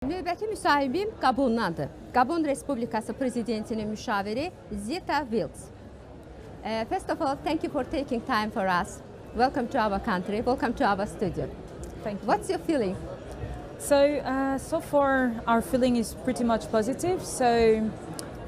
Növbəti müsahibim Qabondandır. Qabon Respublikası prezidentinin müşaviri Zita Wilks. First of all, thank you for taking time for us. Welcome to our country. Welcome to our studio. Thank you. What's your feeling? So far our feeling is pretty much positive. So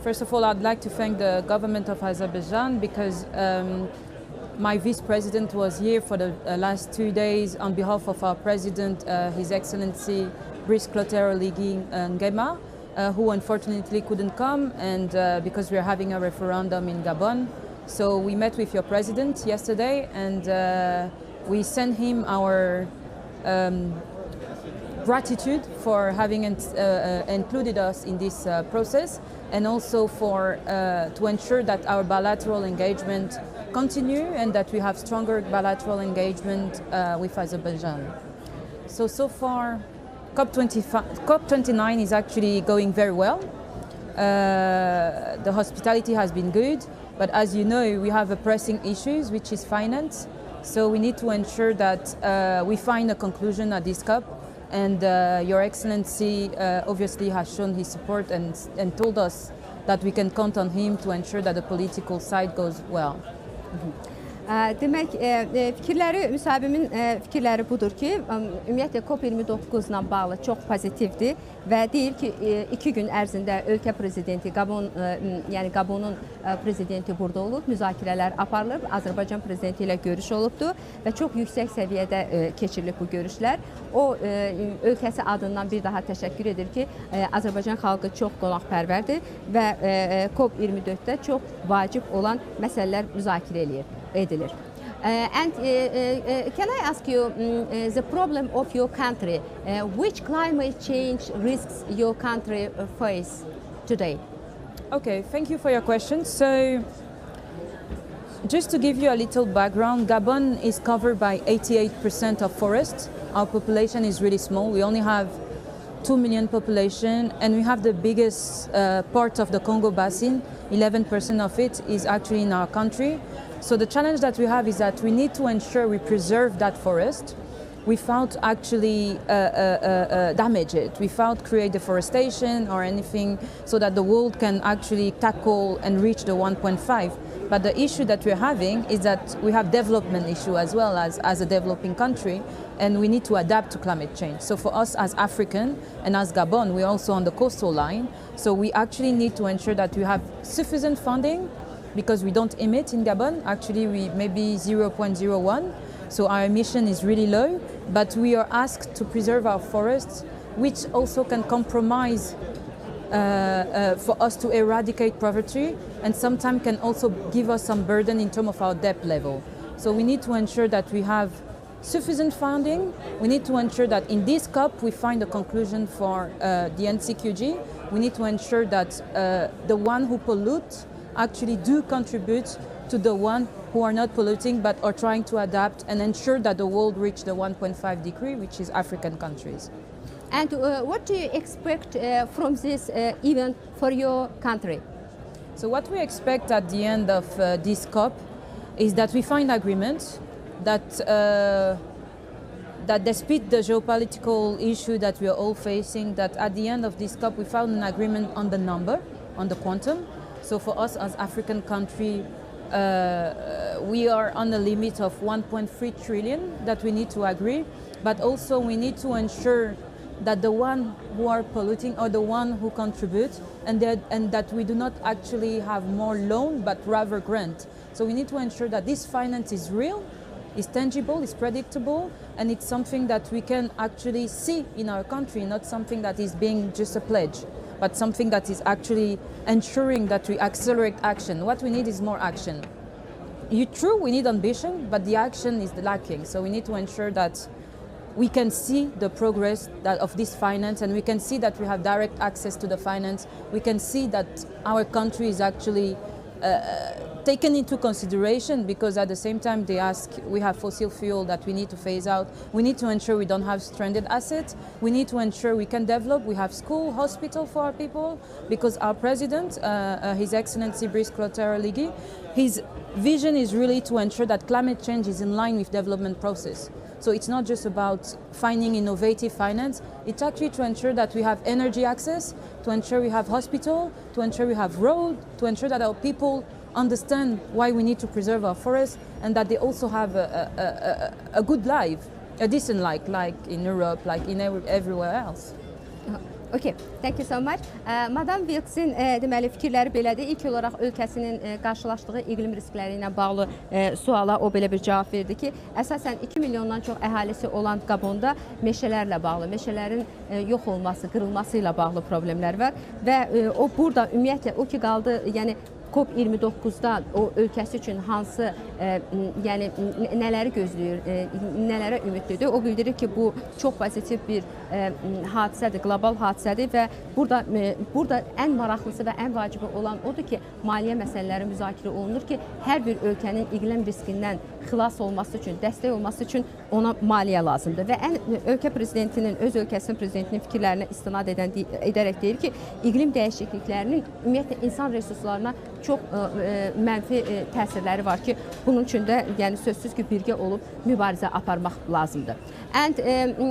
first of all, I'd like to thank the government of Azerbaijan because my vice president was here for the last 2 days on behalf of our president, His Excellency Brice-Clotaire-Oligui Nguema, who unfortunately couldn't come, and because we're having a referendum in Gabon. So we met with your president yesterday, and we sent him our gratitude for having included us in this process, and also for to ensure that our bilateral engagement continue and that we have stronger bilateral engagement with Azerbaijan. So far, COP29 is actually going very well. The hospitality has been good, but as you know, we have a pressing issues, which is finance. So we need to ensure that we find a conclusion at this COP. And Your Excellency obviously has shown his support and told us that we can count on him to ensure that the political side goes well. Demək, müsahibimin fikirləri budur ki, ümumiyyətlə COP29-la bağlı çox pozitivdir və deyir ki, 2 gün ərzində ölkə prezidenti, yəni Qabonun prezidenti burada olub, müzakirələr aparılıb, Azərbaycan prezidenti ilə görüş olubdur və çox yüksək səviyyədə keçirilib bu görüşlər. O, ölkəsi adından bir daha təşəkkür edir ki, Azərbaycan xalqı çox qonaqpərvərdir və COP24-də çox vacib olan məsələlər müzakirə edilir. Can I ask you the problem of your country? Which climate change risks your country face today? Okay, thank you for your question. So, just to give you a little background, Gabon is covered by 88% of forest. Our population is really small. We only have 2 million population, and we have the biggest part of the Congo Basin. 11% of it is actually in our country. So the challenge that we have is that we need to ensure we preserve that forest without actually damage it, without create deforestation or anything, so that the world can actually tackle and reach the 1.5. But the issue that we're having is that we have development issue as well as a developing country, and we need to adapt to climate change. So for us as African and as Gabon, we're also on the coastal line, so we actually need to ensure that we have sufficient funding, because we don't emit in Gabon. Actually, we maybe 0.01, so our emission is really low, but we are asked to preserve our forests, which also can compromise for us to eradicate poverty, and sometimes can also give us some burden in terms of our debt level. So we need to ensure that we have sufficient funding. We need to ensure that in this COP we find a conclusion for the NCQG. We need to ensure that the one who pollute actually do contribute to the one who are not polluting but are trying to adapt and ensure that the world reach the 1.5 degree, which is African countries. And what do you expect from this event for your country? So what we expect at the end of this COP is that we find agreement, that despite the geopolitical issue that we are all facing, that at the end of this COP we found an agreement on the number, on the quantum. So for us as African country, we are on a limit of 1.3 trillion that we need to agree, but also we need to ensure that the one who are polluting or the one who contribute, and that we do not actually have more loan but rather grant. So we need to ensure that this finance is real, is tangible, is predictable, and it's something that we can actually see in our country, not something that is being just a pledge, but something that is actually ensuring that we accelerate action. What we need is more action. True, we need ambition, but the action is lacking. So we need to ensure that we can see the progress of this finance, and we can see that we have direct access to the finance. We can see that our country is actually taken into consideration, because at the same time they ask, we have fossil fuel that we need to phase out. We need to ensure we don't have stranded assets. We need to ensure we can develop. We have school, hospital for our people, because our president, His Excellency Brice-Clotaire-Oligui, his vision is really to ensure that climate change is in line with development process. So it's not just about finding innovative finance, it's actually to ensure that we have energy access, to ensure we have hospital, to ensure we have road, to ensure that our people understand why we need to preserve our forests, and that they also have a good life, a decent life, like in Europe, like in everywhere else. Okay, thank you so much. Madam Wilkes'in deməli fikirləri belədir. İlk olaraq ölkəsinin qarşılaşdığı iqlim riskləri ilə bağlı suala o belə bir cavab verdi ki, əsasən 2 milyondan çox əhalisi olan Qabonda meşələrlə bağlı, meşələrin yox olması, qırılması ilə bağlı problemlər var və o burada ümumiyyətlə o ki qaldı, yəni COP29'da o ölkəsi üçün hansı, yəni nələri gözləyir, nələrə ümidlidir. O bildirir ki, bu çox pozitiv bir hadisədir, qlobal hadisədir və burada ən maraqlısı və ən vacibi olan odur ki, maliyyə məsələləri müzakirə olunur ki, hər bir ölkənin iqlim riskindən xilas olması üçün, dəstək olması üçün ona maliyyə lazımdır və ölkə prezidentinin, öz ölkəsinin prezidentinin fikirlərinə istinad edərək deyir ki, iqlim dəyişikliklərinin ümumiyyətlə insan resurslarına çox mənfi təsirləri var ki, bunun üçün də yəni sözsüz ki, birgə olub mübarizə aparmaq lazımdır. And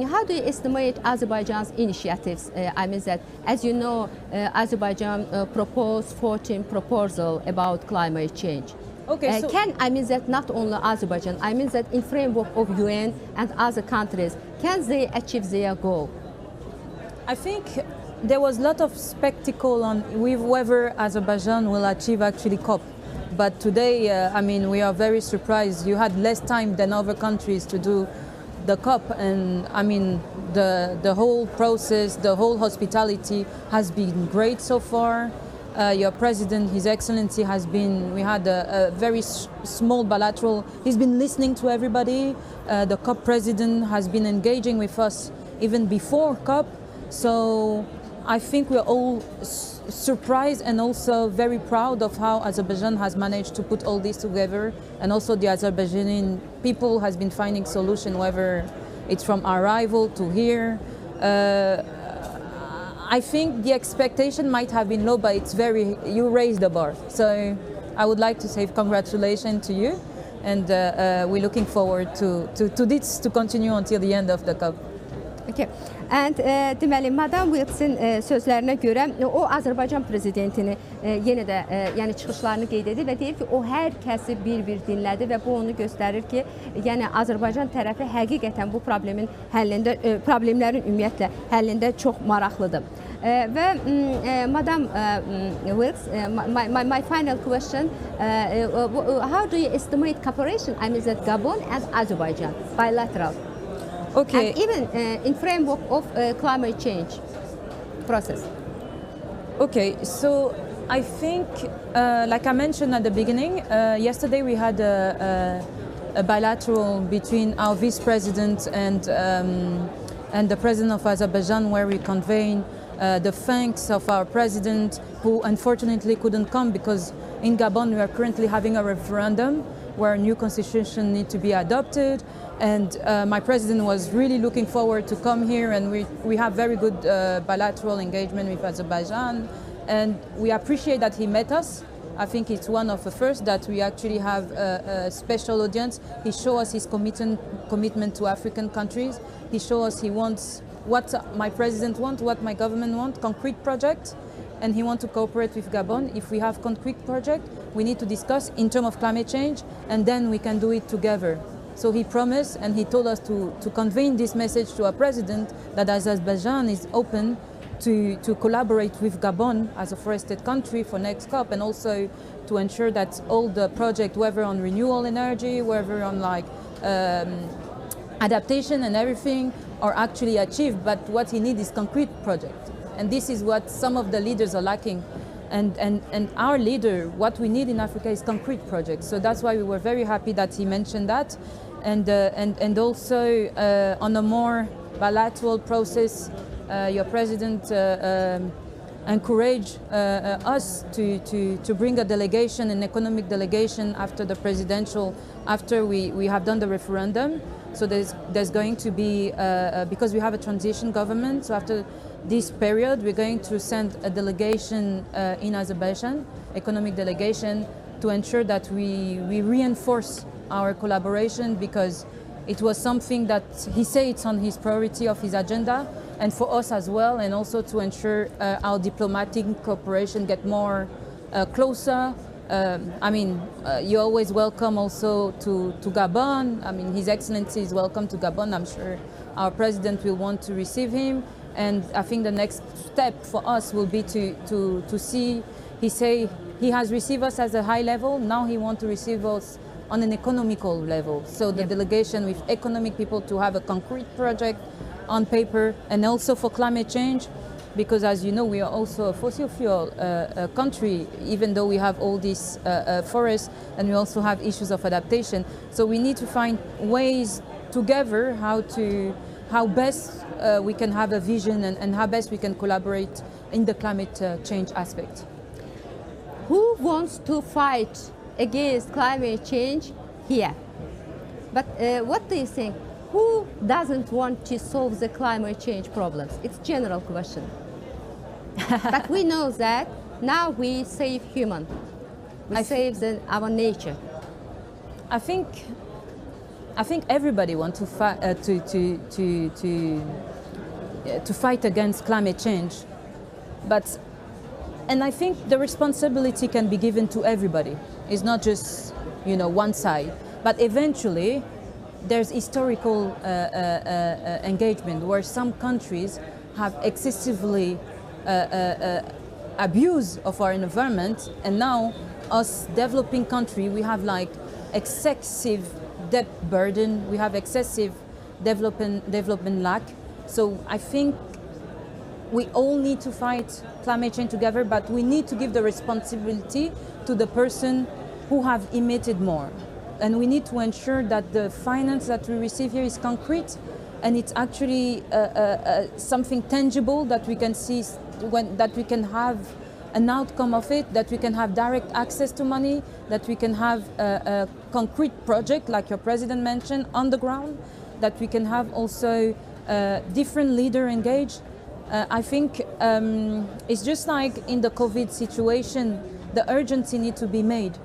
how do you estimate Azerbaijan's initiatives? I mean that, as you know, Azerbaijan proposed 14 proposals about climate change. Okay, I mean that not only Azerbaijan, I mean that in framework of UN and other countries, can they achieve their goal? I think there was a lot of spectacle with whether Azerbaijan will achieve actually COP. But today, I mean, we are very surprised. You had less time than other countries to do the COP, and I mean, the whole process, the whole hospitality has been great so far. Your president, His Excellency, we had a very small bilateral, he's been listening to everybody. The COP president has been engaging with us even before COP. So I think we're all surprised and also very proud of how Azerbaijan has managed to put all this together, and also the Azerbaijani people has been finding solution, whether it's from arrival to here. I think the expectation might have been low, but you raised the bar. So I would like to say congratulations to you, and we're looking forward to this to continue until the end of the COP. Okay. And deməli, Madam Wilkes'in sözlərinə görə o Azərbaycan prezidentini yenə də yəni çıxışlarını qeyd edir və deyir ki, o hər kəsi bir-bir dinlədi və bu onu göstərir ki, yəni Azərbaycan tərəfi həqiqətən bu problemin həllində, problemlərin ümumiyyətlə həllində çox maraqlıdır. Və Madam Wilkes, my final question, how do you estimate cooperation, I mean that Gabon and Azerbaijan, bilateral? Okay. And even in framework of climate change process. Okay, so I think, like I mentioned at the beginning, yesterday we had a bilateral between our vice president and the president of Azerbaijan, where we conveyed the thanks of our president, who unfortunately couldn't come because in Gabon we are currently having a referendum where a new constitution needs to be adopted. And my president was really looking forward to come here, and we have very good bilateral engagement with Azerbaijan, and we appreciate that he met us. I think it's one of the first that we actually have a special audience. He showed us his commitment to African countries. He showed us he wants what my president wants, what my government wants, concrete projects, and he wants to cooperate with Gabon. If we have concrete project, we need to discuss in terms of climate change, and then we can do it together. So he promised, and he told us to convey this message to our president that Azerbaijan is open to collaborate with Gabon as a forested country for next COP, and also to ensure that all the projects, whether on renewable energy, whether on like adaptation and everything, are actually achieved. But what he needs is concrete projects, and this is what some of the leaders are lacking. And our leader, what we need in Africa is concrete projects. So that's why we were very happy that he mentioned that. And also on a more bilateral process, your president encouraged us to bring a delegation, an economic delegation after the presidential, after we have done the referendum. So there's going to be, because we have a transition government, so after this period we're going to send a delegation in Azerbaijan, economic delegation, to ensure that we reinforce our collaboration, because It was something that he said it's on his priority of his agenda, and for us as well, and also to ensure our diplomatic cooperation get more closer. You're always welcome also to Gabon. I mean, His Excellency is welcome to Gabon. I'm sure our president will want to receive him. And I think the next step for us will be to see, he has received us at a high level, now he wants to receive us on an economical level. So the delegation with economic people to have a concrete project on paper, and also for climate change, because as you know, we are also a fossil fuel country, even though we have all these forests, and we also have issues of adaptation. So we need to find ways together how best we can have a vision and how best we can collaborate in the climate change aspect. Who wants to fight against climate change here? But what do you think? Who doesn't want to solve the climate change problems? It's a general question. But we know that now we save human. We save our nature. I think everybody wants to fight against climate change, and I think the responsibility can be given to everybody. It's not just one side, but eventually there's historical engagement where some countries have excessively abuse of our environment, and now us developing country, we have like excessive debt burden, we have excessive development lack. So I think we all need to fight climate change together, but we need to give the responsibility to the person who have emitted more. And we need to ensure that the finance that we receive here is concrete, and it's actually something tangible that we can see, that we can have an outcome of it, that we can have direct access to money, that we can have a concrete project, like your president mentioned, on the ground, that we can have also different leaders engaged. I think it's just like in the COVID situation, the urgency needs to be made.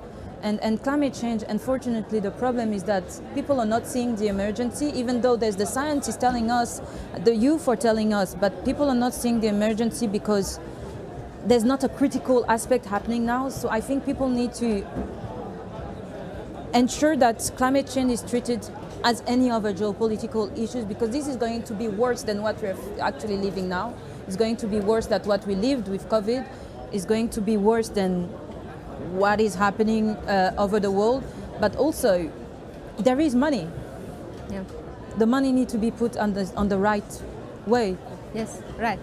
And climate change, unfortunately, the problem is that people are not seeing the emergency, even though there's the scientists telling us, the youth are telling us, but people are not seeing the emergency because there's not a critical aspect happening now. So I think people need to ensure that climate change is treated as any other geopolitical issues, because this is going to be worse than what we're actually living now. It's going to be worse than what we lived with COVID. It's going to be worse than what is happening over the world. But also, there is money. Yeah. The money needs to be put on the right way. Yes, right.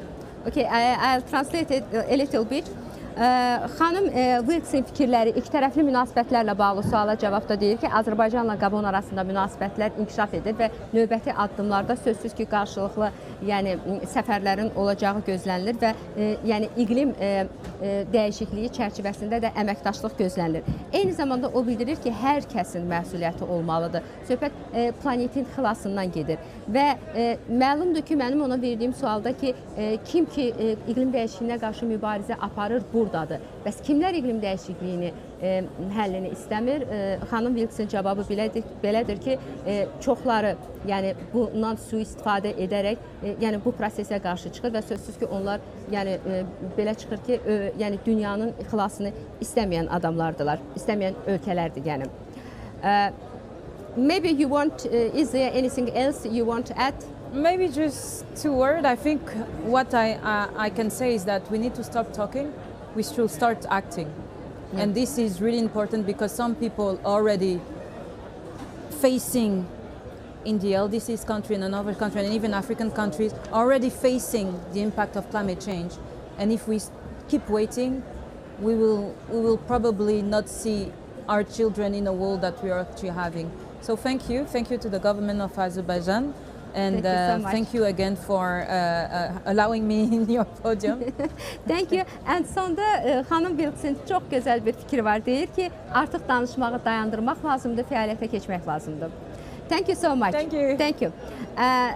Okay, I'll translate it a little bit. Xanım Wilkes'in fikirləri ikitərəfli münasibətlərlə bağlı suala cavabda deyir ki, Azərbaycanla Qabon arasında münasibətlər inkişaf edir və növbəti addımlarda sözsüz ki, qarşılıqlı səfərlərin olacağı gözlənilir və iqlim dəyişikliyi çərçivəsində də əməkdaşlıq gözlənilir. Eyni zamanda o bildirir ki, hər kəsin məsuliyyəti olmalıdır. Söhbət planetin xilasından gedir və məlumdur ki, mənim ona verdiyim sualda ki, kim ki iqlim dəyişikliyinə qarşı mübarizə aparır buradadır. Bəs kimlər iqlim dəyişikliyini həllini istəmir? Xanım Wilkes'in cavabı belədir ki, çoxları bundan sui-istifadə edərək bu prosesə qarşı çıxır və sözsüz ki, onlar belə çıxır ki, dünyanın xilasını istəməyən adamlardılar, istəməyən ölkələrdir. Maybe you want, is there anything else you want to add? Maybe just two words. I think what I can say is that we need to stop talking. We should start acting. Yeah. And this is really important because some people already facing in the LDC's country and another country and even African countries already facing the impact of climate change. And if we keep waiting, we will probably not see our children in a world that we are actually having. So thank you to the government of Azerbaijan. And thank you again for allowing me in your podium. Thank you. And sonda xanım Wilkes'in çox gözəl bir fikri var. Deyir ki, artıq danışmağı dayandırmaq lazımdır, fəaliyyətə keçmək lazımdır. Thank you so much. Thank you. Thank you.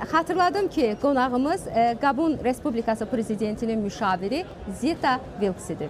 Xatırladım ki, qonağımız Qabon Respublikası prezidentinin müşaviri Zita Wilkes idi.